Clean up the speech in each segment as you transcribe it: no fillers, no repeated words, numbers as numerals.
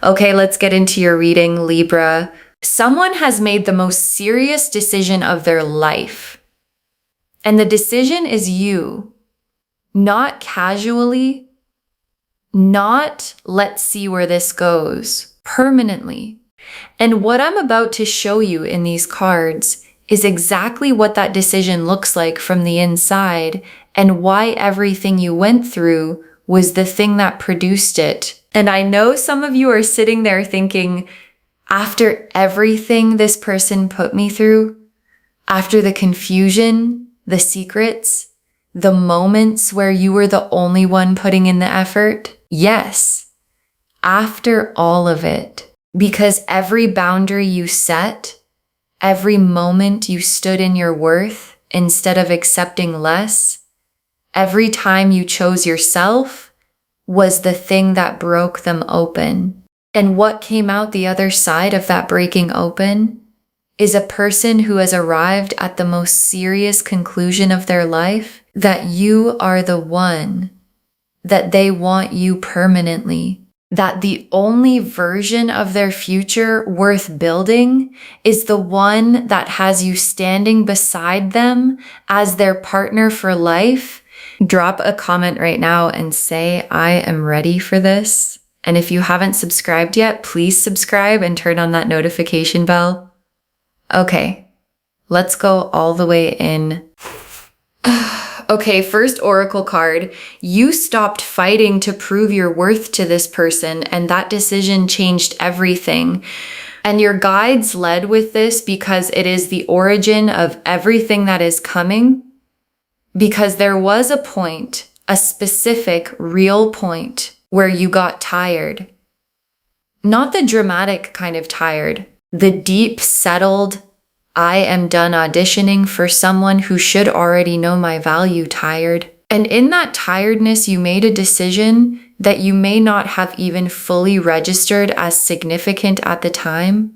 Okay, let's get into your reading, Libra. Someone has made the most serious decision of their life. And the decision is you. Not casually, not let's see where this goes, permanently. And what I'm about to show you in these cards is exactly what that decision looks like from the inside and why everything you went through was the thing that produced it. And I know some of you are sitting there thinking, after everything this person put me through, after the confusion, the secrets, the moments where you were the only one putting in the effort, yes, after all of it, because every boundary you set, every moment you stood in your worth instead of accepting less, every time you chose yourself was the thing that broke them open. And what came out the other side of that breaking open is a person who has arrived at the most serious conclusion of their life, that you are the one, that they want you permanently, that the only version of their future worth building is the one that has you standing beside them as their partner for life. Drop a comment right now and say, I am ready for this. And if you haven't subscribed yet, please subscribe and turn on that notification bell. Okay, let's go all the way in. Okay, first oracle card. You stopped fighting to prove your worth to this person, and that decision changed everything. And your guides led with this because it is the origin of everything that is coming. Because there was a point, a specific, real point, where you got tired. Not the dramatic kind of tired, the deep, settled, I am done auditioning for someone who should already know my value tired. And in that tiredness, you made a decision that you may not have even fully registered as significant at the time.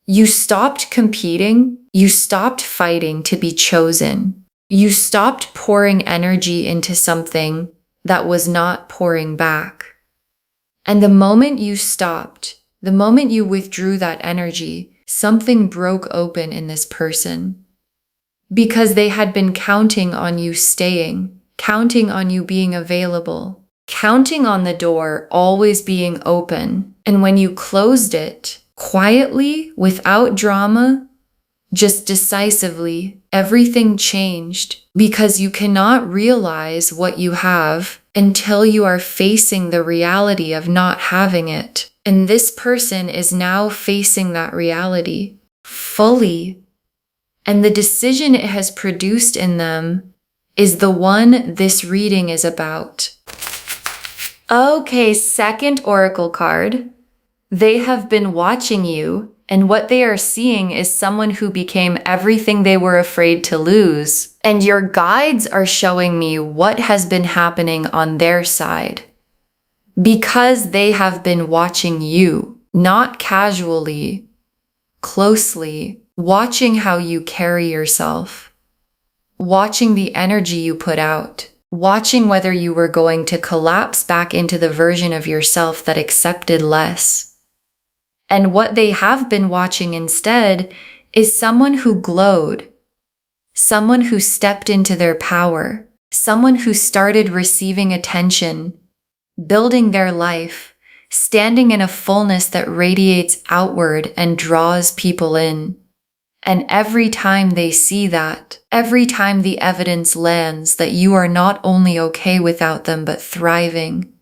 You stopped competing. You stopped fighting to be chosen. You stopped pouring energy into something that was not pouring back. And the moment you stopped, the moment you withdrew that energy, something broke open in this person. Because they had been counting on you staying, counting on you being available, counting on the door always being open. And when you closed it, quietly, without drama, just decisively, everything changed, because you cannot realize what you have until you are facing the reality of not having it. And this person is now facing that reality fully. And the decision it has produced in them is the one this reading is about. Okay, second oracle card. They have been watching you, and what they are seeing is someone who became everything they were afraid to lose. And your guides are showing me what has been happening on their side. Because they have been watching you, not casually, closely, watching how you carry yourself, watching the energy you put out, watching whether you were going to collapse back into the version of yourself that accepted less. And what they have been watching instead is someone who glowed, someone who stepped into their power, someone who started receiving attention, building their life, standing in a fullness that radiates outward and draws people in. And every time they see that, every time the evidence lands that you are not only okay without them but thriving,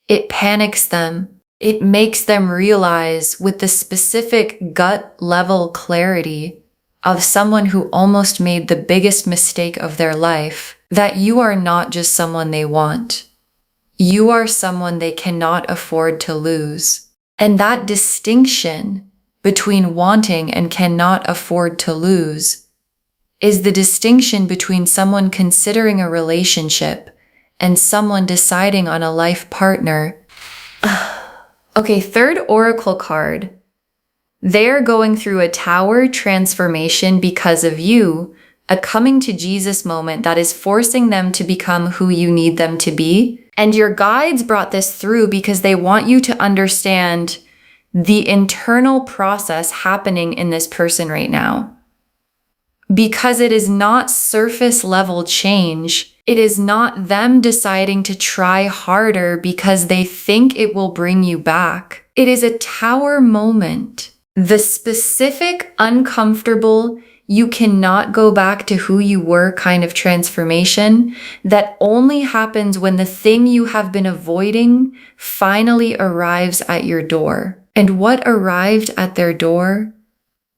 it panics them. It makes them realize with the specific gut level clarity of someone who almost made the biggest mistake of their life that you are not just someone they want. You are someone they cannot afford to lose. And that distinction between wanting and cannot afford to lose is the distinction between someone considering a relationship and someone deciding on a life partner. Okay, third oracle card. They're going through a tower transformation because of you, a coming to Jesus moment that is forcing them to become who you need them to be. And your guides brought this through because they want you to understand the internal process happening in this person right now. Because it is not surface level change. It is not them deciding to try harder because they think it will bring you back. It is a tower moment. The specific, uncomfortable, you cannot go back to who you were kind of transformation that only happens when the thing you have been avoiding finally arrives at your door. And what arrived at their door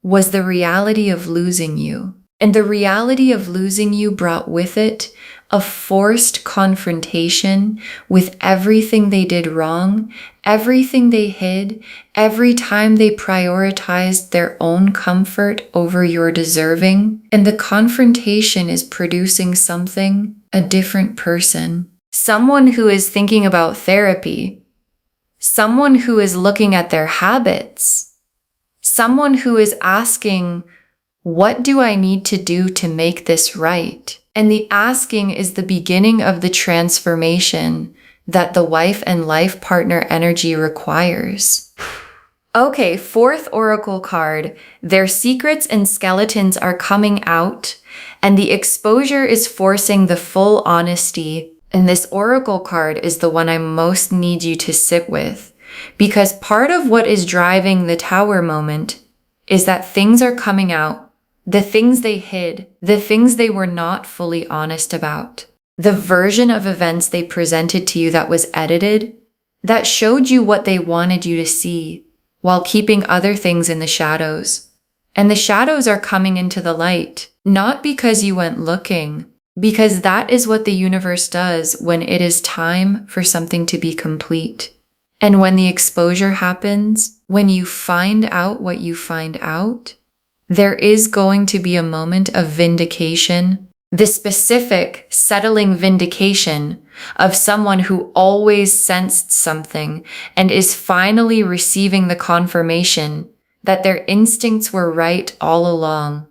was the reality of losing you. And the reality of losing you brought with it a forced confrontation with everything they did wrong, everything they hid, every time they prioritized their own comfort over your deserving. And the confrontation is producing something, a different person. Someone who is thinking about therapy. Someone who is looking at their habits. Someone who is asking, what do I need to do to make this right? And the asking is the beginning of the transformation that the wife and life partner energy requires. Okay, fourth oracle card. Their secrets and skeletons are coming out, and the exposure is forcing the full honesty. And this oracle card is the one I most need you to sit with, because part of what is driving the tower moment is that things are coming out. The things they hid, the things they were not fully honest about, the version of events they presented to you that was edited, that showed you what they wanted you to see, while keeping other things in the shadows. And the shadows are coming into the light, not because you went looking, because that is what the universe does when it is time for something to be complete. And when the exposure happens, when you find out what you find out, there is going to be a moment of vindication, the specific settling vindication of someone who always sensed something and is finally receiving the confirmation that their instincts were right all along.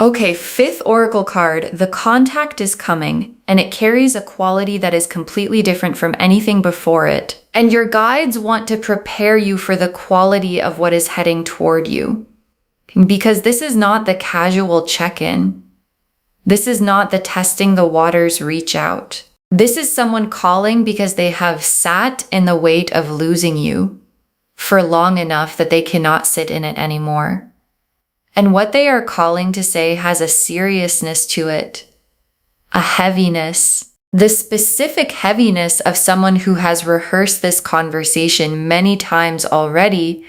Okay, fifth oracle card, the contact is coming, and it carries a quality that is completely different from anything before it. And your guides want to prepare you for the quality of what is heading toward you. Because this is not the casual check-in. This is not the testing the waters reach out. This is someone calling because they have sat in the weight of losing you for long enough that they cannot sit in it anymore. And what they are calling to say has a seriousness to it, a heaviness, the specific heaviness of someone who has rehearsed this conversation many times already,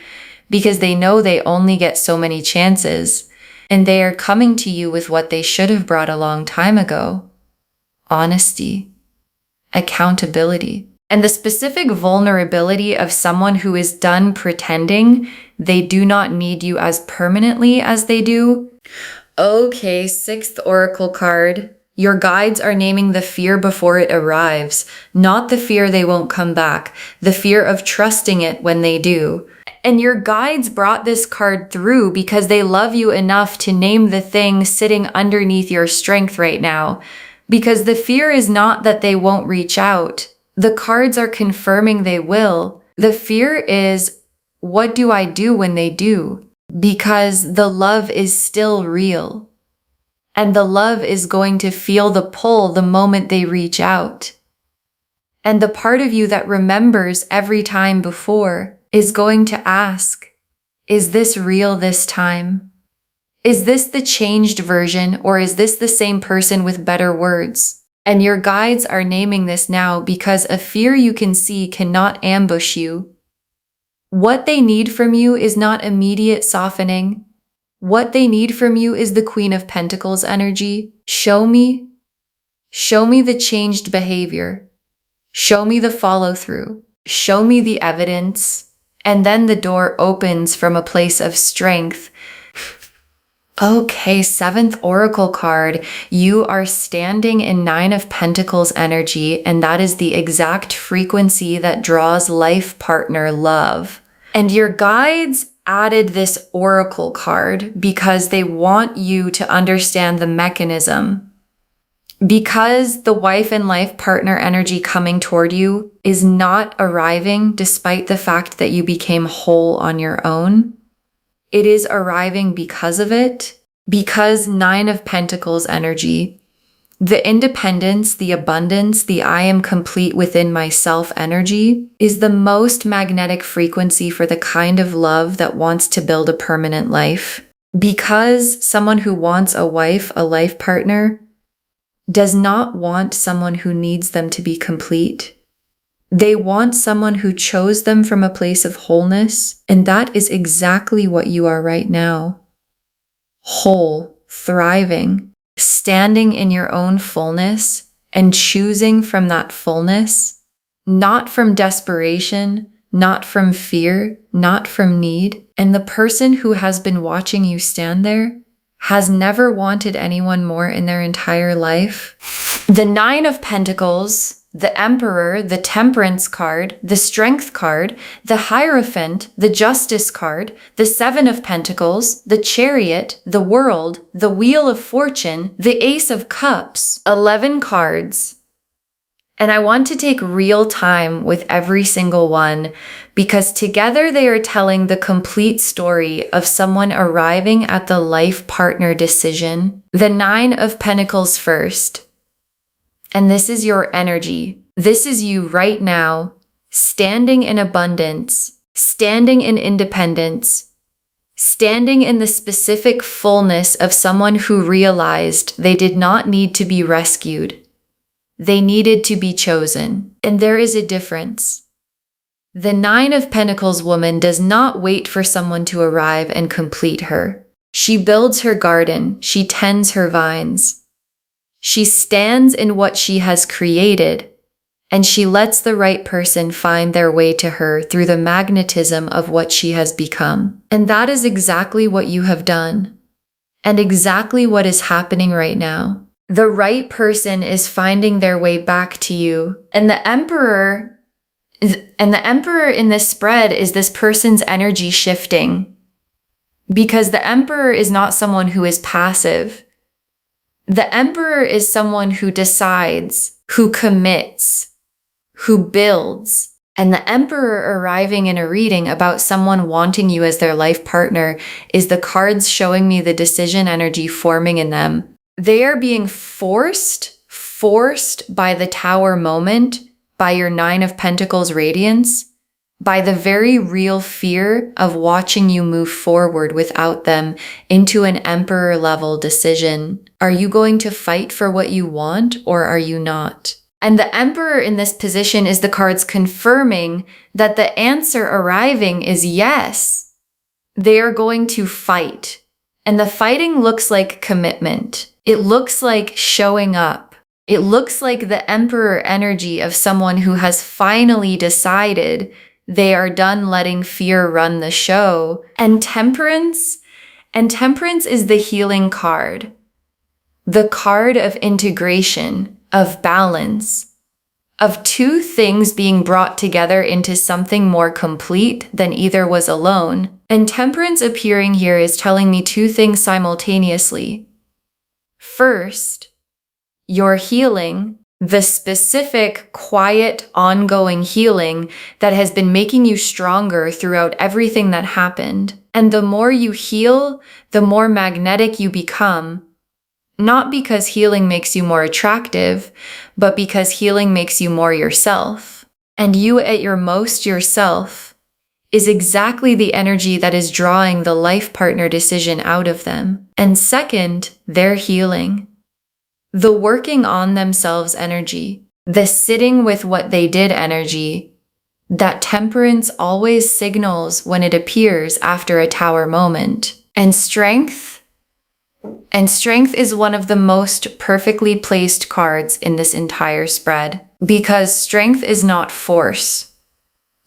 because they know they only get so many chances, and they are coming to you with what they should have brought a long time ago. Honesty, accountability, and the specific vulnerability of someone who is done pretending they do not need you as permanently as they do. Okay, sixth oracle card. Your guides are naming the fear before it arrives, not the fear they won't come back, the fear of trusting it when they do. And your guides brought this card through because they love you enough to name the thing sitting underneath your strength right now. Because the fear is not that they won't reach out. The cards are confirming they will. The fear is, what do I do when they do? Because the love is still real. And the love is going to feel the pull the moment they reach out. And the part of you that remembers every time before is going to ask, is this real this time? Is this the changed version, or is this the same person with better words? And your guides are naming this now because a fear you can see cannot ambush you. What they need from you is not immediate softening. What they need from you is the Queen of Pentacles energy. Show me the changed behavior. Show me the follow through. Show me the evidence. And then the door opens from a place of strength. Okay, seventh oracle card. You are standing in Nine of Pentacles energy, and that is the exact frequency that draws life partner love. And your guides added this oracle card because they want you to understand the mechanism. Because the wife and life partner energy coming toward you is not arriving despite the fact that you became whole on your own. It is arriving because of it, because Nine of Pentacles energy, the independence, the abundance, the I am complete within myself energy is the most magnetic frequency for the kind of love that wants to build a permanent life. Because someone who wants a wife, a life partner, does not want someone who needs them to be complete. They want someone who chose them from a place of wholeness, and that is exactly what you are right now. Whole, thriving, standing in your own fullness and choosing from that fullness, not from desperation, not from fear, not from need. And the person who has been watching you stand there has never wanted anyone more in their entire life. The Nine of Pentacles, the Emperor, the Temperance card, the Strength card, the Hierophant, the Justice card, the Seven of Pentacles, the Chariot, the World, the Wheel of Fortune, the Ace of Cups, 11 cards. And I want to take real time with every single one because together they are telling the complete story of someone arriving at the life partner decision. The Nine of Pentacles first. And this is your energy. This is you right now, standing in abundance, standing in independence, standing in the specific fullness of someone who realized they did not need to be rescued. They needed to be chosen. And there is a difference. The Nine of Pentacles woman does not wait for someone to arrive and complete her. She builds her garden. She tends her vines. She stands in what she has created, and she lets the right person find their way to her through the magnetism of what she has become. And that is exactly what you have done, and exactly what is happening right now. The right person is finding their way back to you. And the Emperor in this spread is this person's energy shifting. Because the Emperor is not someone who is passive. The Emperor is someone who decides, who commits, who builds. And the Emperor arriving in a reading about someone wanting you as their life partner is the cards showing me the decision energy forming in them. They are being forced by the Tower moment, by your Nine of Pentacles radiance, by the very real fear of watching you move forward without them into an Emperor level decision. Are you going to fight for what you want or are you not? And the Emperor in this position is the cards confirming that the answer arriving is yes. They are going to fight. And the fighting looks like commitment. It looks like showing up. It looks like the Emperor energy of someone who has finally decided they are done letting fear run the show. And Temperance is the healing card. The card of integration, of balance, of two things being brought together into something more complete than either was alone. And Temperance appearing here is telling me two things simultaneously. First, your healing, the specific, quiet, ongoing healing that has been making you stronger throughout everything that happened. And the more you heal, the more magnetic you become. Not because healing makes you more attractive, but because healing makes you more yourself. And you at your most yourself is exactly the energy that is drawing the life partner decision out of them. And second, their healing. The working on themselves energy, the sitting with what they did energy, that Temperance always signals when it appears after a Tower moment. And strength is one of the most perfectly placed cards in this entire spread. Because strength is not force.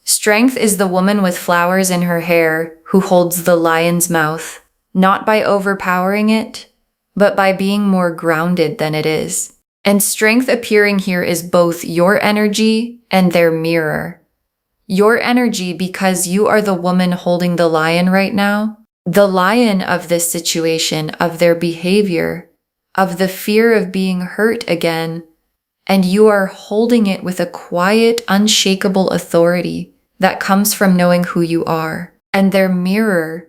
Strength is the woman with flowers in her hair who holds the lion's mouth, not by overpowering it, but by being more grounded than it is. And strength appearing here is both your energy and their mirror. Your energy because you are the woman holding the lion right now, the lion of this situation, of their behavior, of the fear of being hurt again, and you are holding it with a quiet, unshakable authority that comes from knowing who you are. And their mirror,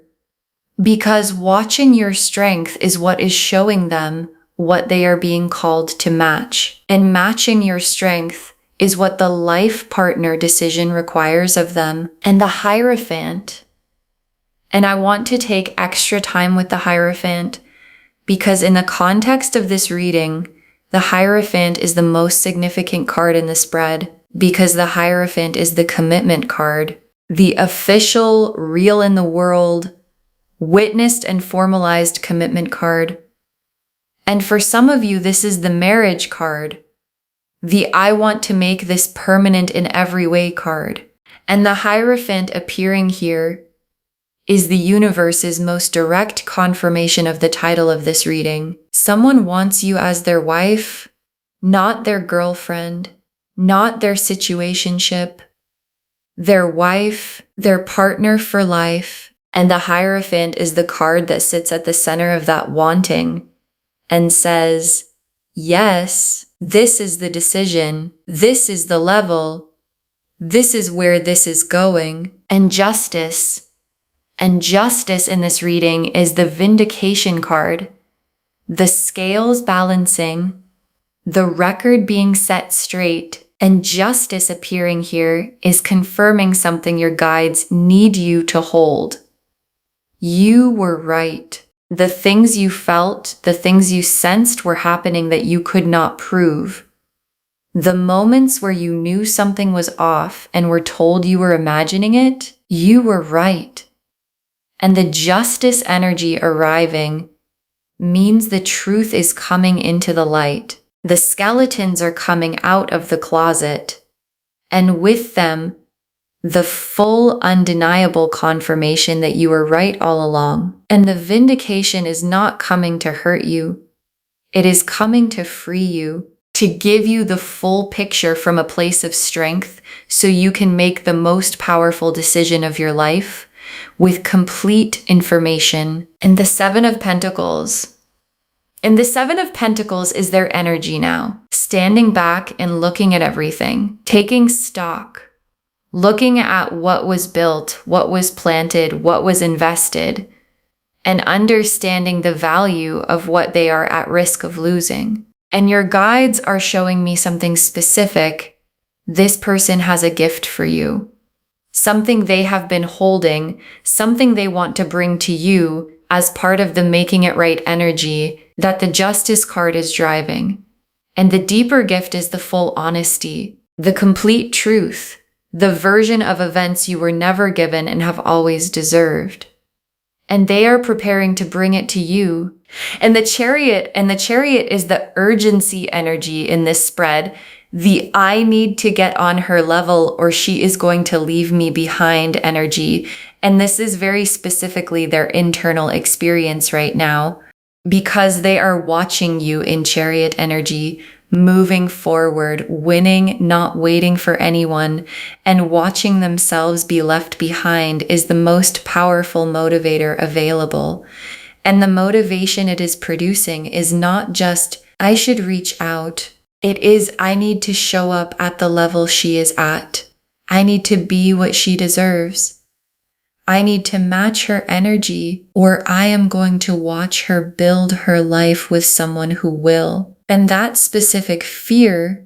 because watching your strength is what is showing them what they are being called to match. And matching your strength is what the life partner decision requires of them. And the Hierophant, and I want to take extra time with the Hierophant because in the context of this reading, the Hierophant is the most significant card in the spread because the Hierophant is the commitment card, the official, real in the world, witnessed and formalized commitment card. And for some of you, this is the marriage card, the I want to make this permanent in every way card. And the Hierophant appearing here is the universe's most direct confirmation of the title of this reading. Someone wants you as their wife, not their girlfriend, not their situationship, their wife, their partner for life. And the Hierophant is the card that sits at the center of that wanting and says, yes, this is the decision, this is the level, this is where this is going. And justice in this reading is the vindication card, the scales balancing, the record being set straight, and justice appearing here is confirming something your guides need you to hold. You were right. The things you felt, the things you sensed were happening that you could not prove. The moments where you knew something was off and were told you were imagining it, you were right. And the justice energy arriving means the truth is coming into the light. The skeletons are coming out of the closet, and with them, the full undeniable confirmation that you were right all along. And the vindication is not coming to hurt you. It is coming to free you, to give you the full picture from a place of strength so you can make the most powerful decision of your life with complete information. And the Seven of Pentacles. And the Seven of Pentacles is their energy now, standing back and looking at everything, taking stock, looking at what was built, what was planted, what was invested, and understanding the value of what they are at risk of losing. And your guides are showing me something specific. This person has a gift for you, something they have been holding, something they want to bring to you as part of the making it right energy that the Justice card is driving. And the deeper gift is the full honesty, the complete truth, the version of events you were never given and have always deserved. And they are preparing to bring it to you. And the Chariot is the urgency energy in this spread. The I need to get on her level or she is going to leave me behind energy. And this is very specifically their internal experience right now because they are watching you in Chariot energy, moving forward, winning, not waiting for anyone, and watching themselves be left behind is the most powerful motivator available. And the motivation it is producing is not just, I should reach out. It is, I need to show up at the level she is at. I need to be what she deserves. I need to match her energy, or I am going to watch her build her life with someone who will. And that specific fear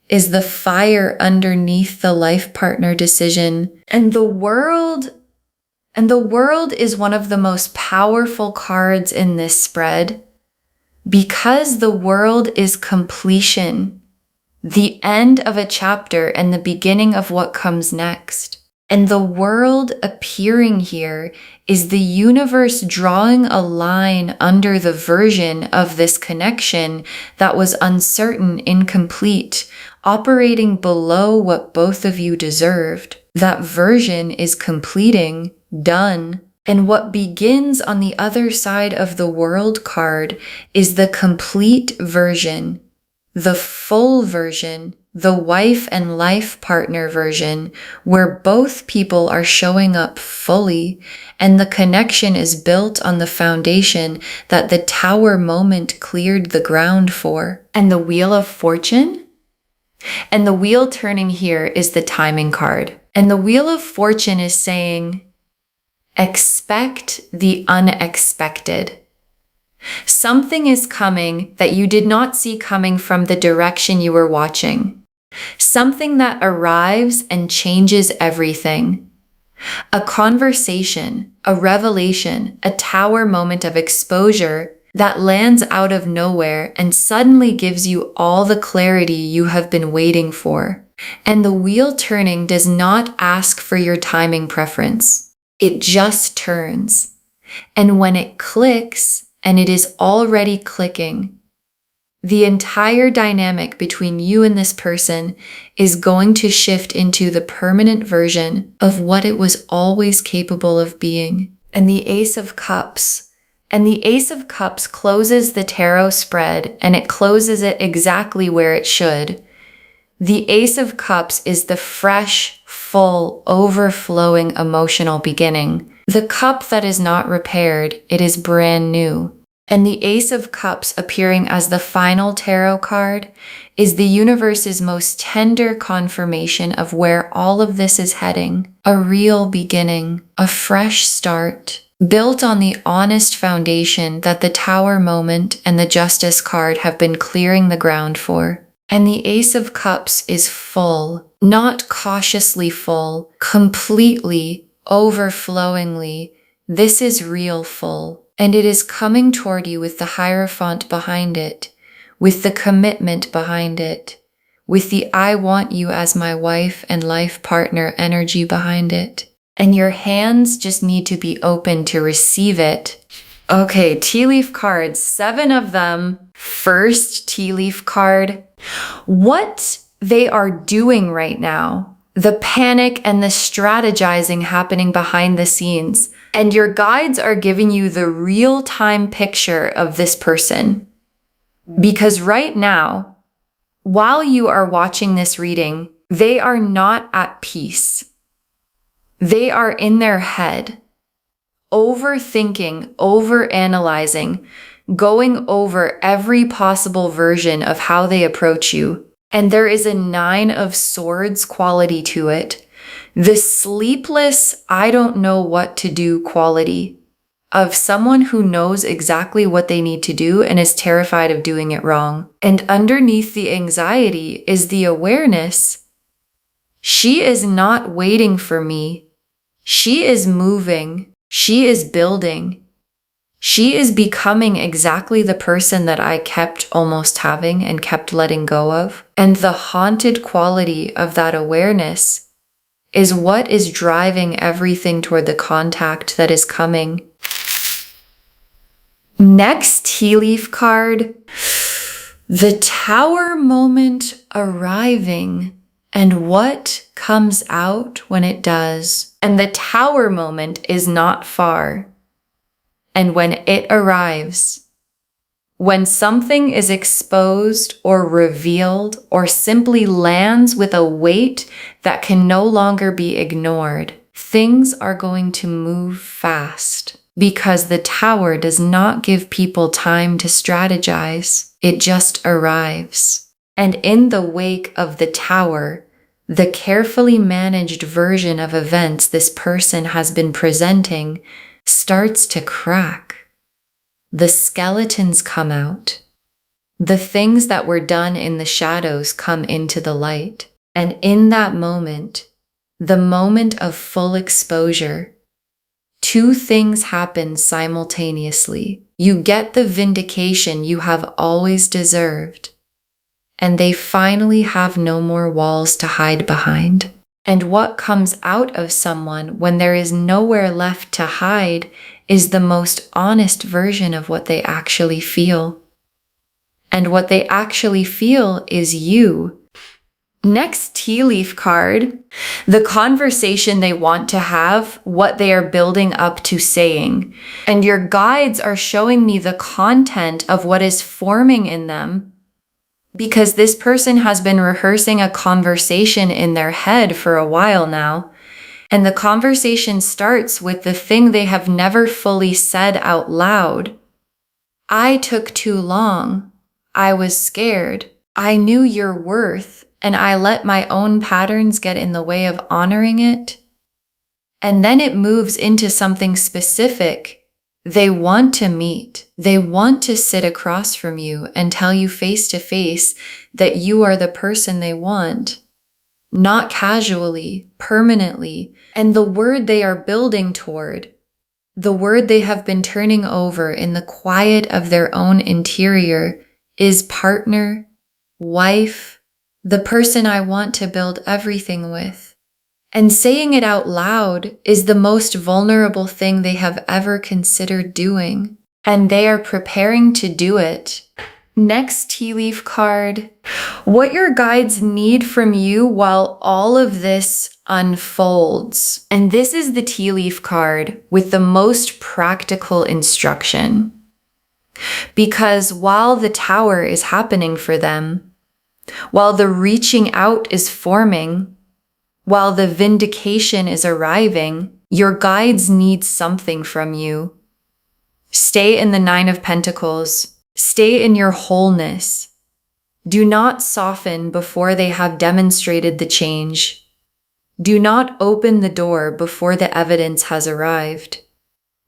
is the fire underneath the life partner decision. And the world is one of the most powerful cards in this spread because the world is completion, the end of a chapter and the beginning of what comes next. And the world appearing here is the universe drawing a line under the version of this connection that was uncertain, incomplete, operating below what both of you deserved. That version is completing, done. And what begins on the other side of the world card is the complete version, the full version, the wife and life partner version, where both people are showing up fully and the connection is built on the foundation that the Tower moment cleared the ground for. And the Wheel of Fortune? And the wheel turning here is the timing card. And the Wheel of Fortune is saying, expect the unexpected. Something is coming that you did not see coming from the direction you were watching. Something that arrives and changes everything. A conversation, a revelation, a Tower moment of exposure that lands out of nowhere and suddenly gives you all the clarity you have been waiting for. And the wheel turning does not ask for your timing preference. It just turns. And when it clicks, and it is already clicking, the entire dynamic between you and this person is going to shift into the permanent version of what it was always capable of being. And the Ace of Cups. And the Ace of Cups closes the tarot spread, and it closes it exactly where it should. The Ace of Cups is the fresh, full, overflowing emotional beginning. The cup that is not repaired, it is brand new. And the Ace of Cups appearing as the final tarot card is the universe's most tender confirmation of where all of this is heading. A real beginning, a fresh start, built on the honest foundation that the Tower moment and the Justice card have been clearing the ground for. And the Ace of Cups is full, not cautiously full, completely, overflowingly. This is real full. And it is coming toward you with the Hierophant behind it, with the commitment behind it, with the I want you as my wife and life partner energy behind it. And your hands just need to be open to receive it. Okay, tea leaf cards, 7 of them. First tea leaf card. What they are doing right now, the panic and the strategizing happening behind the scenes. And your guides are giving you the real-time picture of this person. Because right now, while you are watching this reading, they are not at peace. They are in their head, overthinking, overanalyzing, going over every possible version of how they approach you. And there is a 9 of Swords quality to it. The sleepless, I don't know what to do quality of someone who knows exactly what they need to do and is terrified of doing it wrong. And underneath the anxiety is the awareness. She is not waiting for me. She is moving. She is building. She is becoming exactly the person that I kept almost having and kept letting go of. And the haunted quality of that awareness is what is driving everything toward the contact that is coming. Next tea leaf card, the Tower moment arriving and what comes out when it does. And the Tower moment is not far. And when it arrives, when something is exposed or revealed or simply lands with a weight that can no longer be ignored, things are going to move fast because the Tower does not give people time to strategize. It just arrives. And in the wake of the Tower, the carefully managed version of events this person has been presenting starts to crack. The skeletons come out. The things that were done in the shadows come into the light. And in that moment, the moment of full exposure, 2 things happen simultaneously. You get the vindication you have always deserved, and they finally have no more walls to hide behind. And what comes out of someone when there is nowhere left to hide is the most honest version of what they actually feel. And what they actually feel is you. Next tea leaf card, the conversation they want to have, what they are building up to saying. And your guides are showing me the content of what is forming in them. because this person has been rehearsing a conversation in their head for a while now. And the conversation starts with the thing they have never fully said out loud. I took too long. I was scared. I knew your worth, and I let my own patterns get in the way of honoring it. And then it moves into something specific. They want to meet. They want to sit across from you and tell you face to face that you are the person they want. Not casually, permanently. And the word they are building toward, the word they have been turning over in the quiet of their own interior, is partner, wife, the person I want to build everything with. And saying it out loud is the most vulnerable thing they have ever considered doing. And they are preparing to do it. Next tea leaf card. What your guides need from you while all of this unfolds. And this is the tea leaf card with the most practical instruction. Because while the tower is happening for them, while the reaching out is forming, while the vindication is arriving, your guides need something from you. Stay in the Nine of Pentacles. Stay in your wholeness. Do not soften before they have demonstrated the change. Do not open the door before the evidence has arrived.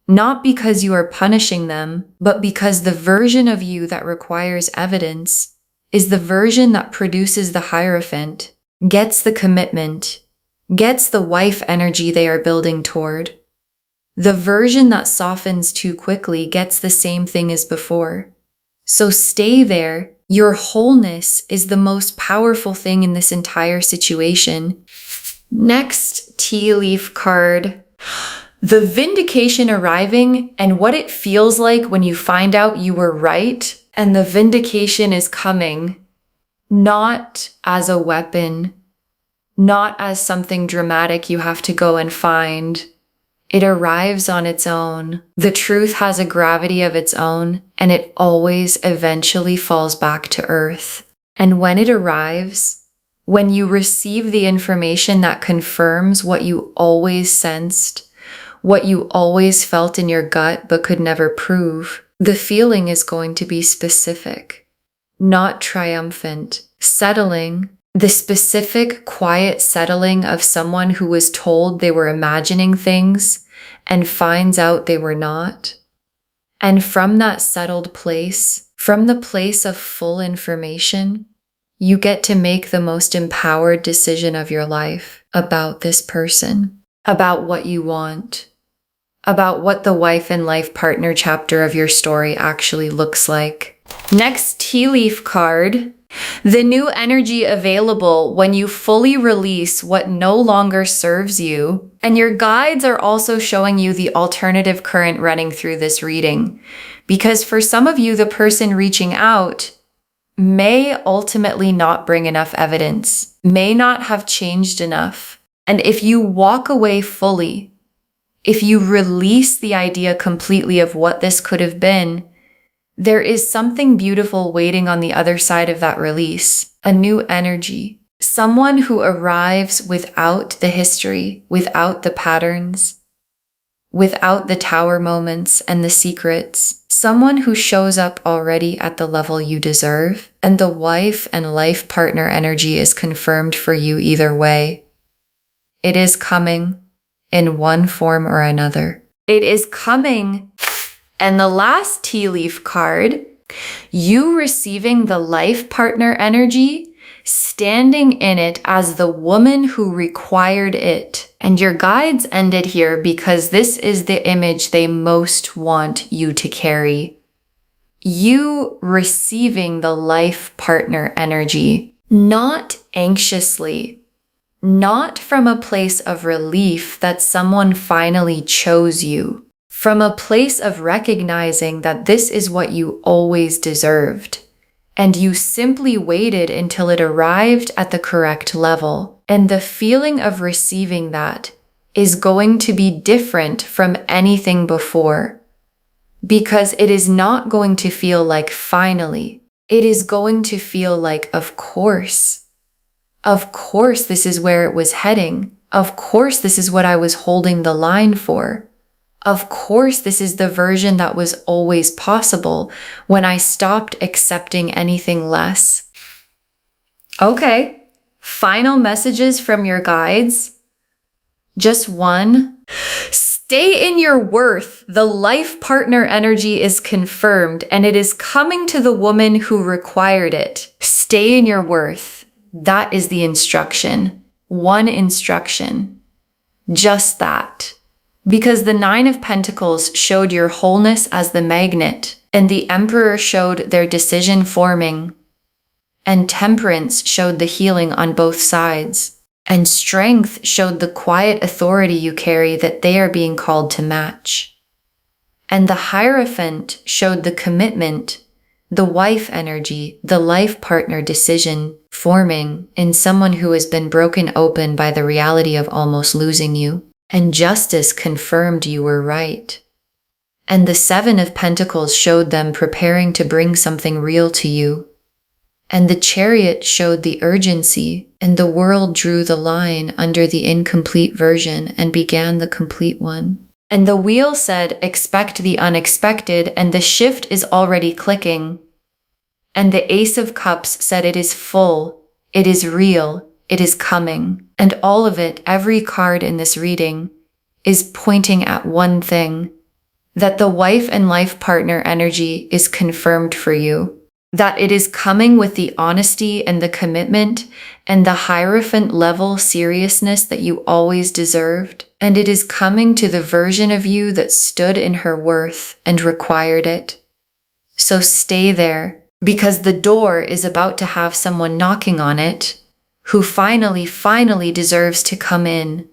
Not because you are punishing them, but because the version of you that requires evidence is the version that produces the Hierophant, gets the commitment, gets the wife energy they are building toward. The version that softens too quickly gets the same thing as before. So stay there. Your wholeness is the most powerful thing in this entire situation. Next tea leaf card. The vindication arriving and what it feels like when you find out you were right, and the vindication is coming, not as a weapon, not as something dramatic you have to go and find. It arrives on its own. The truth has a gravity of its own, and it always eventually falls back to earth. And when it arrives, when you receive the information that confirms what you always sensed, what you always felt in your gut but could never prove, the feeling is going to be specific, not triumphant, settling. The specific, quiet settling of someone who was told they were imagining things and finds out they were not. And from that settled place, from the place of full information, you get to make the most empowered decision of your life about this person, about what you want, about what the wife and life partner chapter of your story actually looks like. Next tea leaf card. The new energy available when you fully release what no longer serves you. And your guides are also showing you the alternative current running through this reading. Because for some of you, the person reaching out may ultimately not bring enough evidence, may not have changed enough. And if you walk away fully, if you release the idea completely of what this could have been, there is something beautiful waiting on the other side of that release, a new energy, someone who arrives without the history, without the patterns, without the tower moments and the secrets, someone who shows up already at the level you deserve, and the wife and life partner energy is confirmed for you either way. It is coming in one form or another. It is coming. And the last tea leaf card, you receiving the life partner energy, standing in it as the woman who required it. And your guides ended here because this is the image they most want you to carry. You receiving the life partner energy, not anxiously, not from a place of relief that someone finally chose you. From a place of recognizing that this is what you always deserved, and you simply waited until it arrived at the correct level. And the feeling of receiving that is going to be different from anything before, because it is not going to feel like finally. it is going to feel like, of course, this is where it was heading. Of course, this is what I was holding the line for. Of course, this is the version that was always possible when I stopped accepting anything less. Okay, final messages from your guides. Just one. Stay in your worth. The life partner energy is confirmed and it is coming to the woman who required it. Stay in your worth. That is the instruction. One instruction. Just that. Because the Nine of Pentacles showed your wholeness as the magnet, and the Emperor showed their decision forming, and Temperance showed the healing on both sides, and Strength showed the quiet authority you carry that they are being called to match. And the Hierophant showed the commitment, the wife energy, the life partner decision forming in someone who has been broken open by the reality of almost losing you. And Justice confirmed you were right. And the Seven of Pentacles showed them preparing to bring something real to you. And the Chariot showed the urgency, and the world drew the line under the incomplete version and began the complete one. And the Wheel said, expect the unexpected, and the shift is already clicking. And the Ace of Cups said it is full, it is real, it is coming. And all of it, every card in this reading, is pointing at one thing, that the wife and life partner energy is confirmed for you, that it is coming with the honesty and the commitment and the Hierophant level seriousness that you always deserved, and it is coming to the version of you that stood in her worth and required it. So stay there, because the door is about to have someone knocking on it, who finally deserves to come in.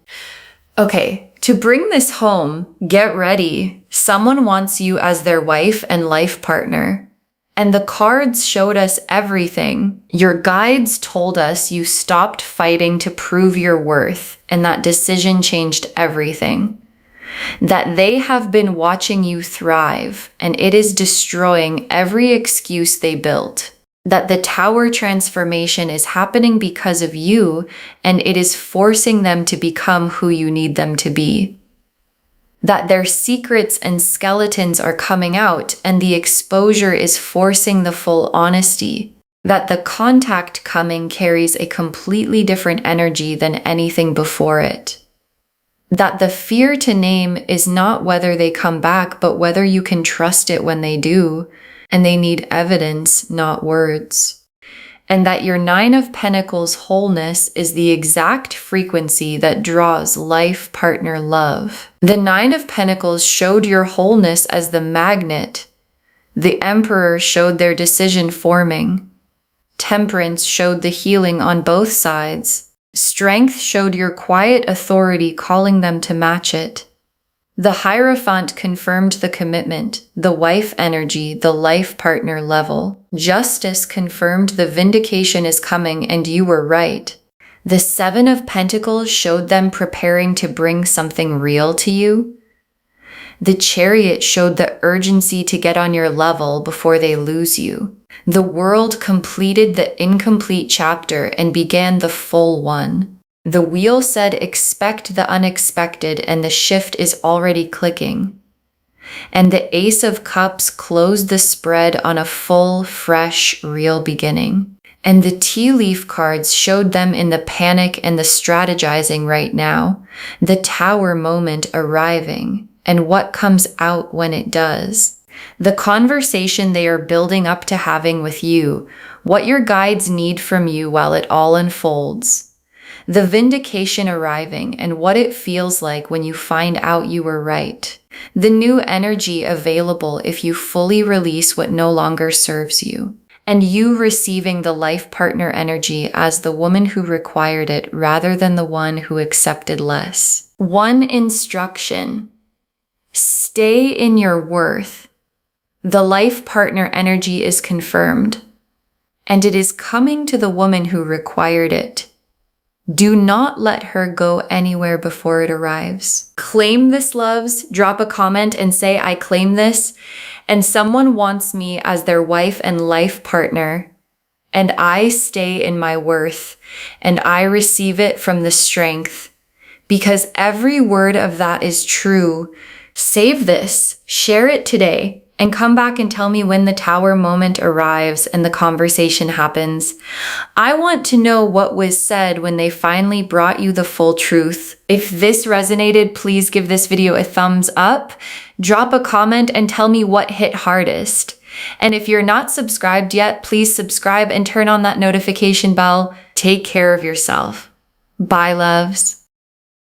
Okay, to bring this home, get ready. Someone wants you as their wife and life partner. And the cards showed us everything. Your guides told us you stopped fighting to prove your worth, and that decision changed everything. That they have been watching you thrive, and it is destroying every excuse they built. That the Tower transformation is happening because of you, and it is forcing them to become who you need them to be. That their secrets and skeletons are coming out, and the exposure is forcing the full honesty. That the contact coming carries a completely different energy than anything before it. That the fear to name is not whether they come back, but whether you can trust it when they do. And they need evidence, not words. And that your Nine of Pentacles wholeness is the exact frequency that draws life partner love. The Nine of Pentacles showed your wholeness as the magnet. The Emperor showed their decision forming. Temperance showed the healing on both sides. Strength showed your quiet authority calling them to match it. The Hierophant confirmed the commitment, the wife energy, the life partner level. Justice confirmed the vindication is coming and you were right. The Seven of Pentacles showed them preparing to bring something real to you. The Chariot showed the urgency to get on your level before they lose you. The World completed the incomplete chapter and began the full one. The Wheel said expect the unexpected, and the shift is already clicking. And the Ace of Cups closed the spread on a full, fresh, real beginning. And the tea leaf cards showed them in the panic and the strategizing right now, the Tower moment arriving, and what comes out when it does. The conversation they are building up to having with you, what your guides need from you while it all unfolds. The vindication arriving and what it feels like when you find out you were right. The new energy available if you fully release what no longer serves you. And you receiving the life partner energy as the woman who required it rather than the one who accepted less. One instruction. Stay in your worth. The life partner energy is confirmed. And it is coming to the woman who required it. Do not let her go anywhere before it arrives. Claim this, loves. Drop a comment and say, I claim this. And someone wants me as their wife and life partner. And I stay in my worth. And I receive it from the strength. Because every word of that is true. Save this. Share it today. And come back and tell me when the Tower moment arrives and the conversation happens. I want to know what was said when they finally brought you the full truth. If this resonated, please give this video a thumbs up, drop a comment, and tell me what hit hardest. And if you're not subscribed yet, please subscribe and turn on that notification bell. Take care of yourself. Bye, loves.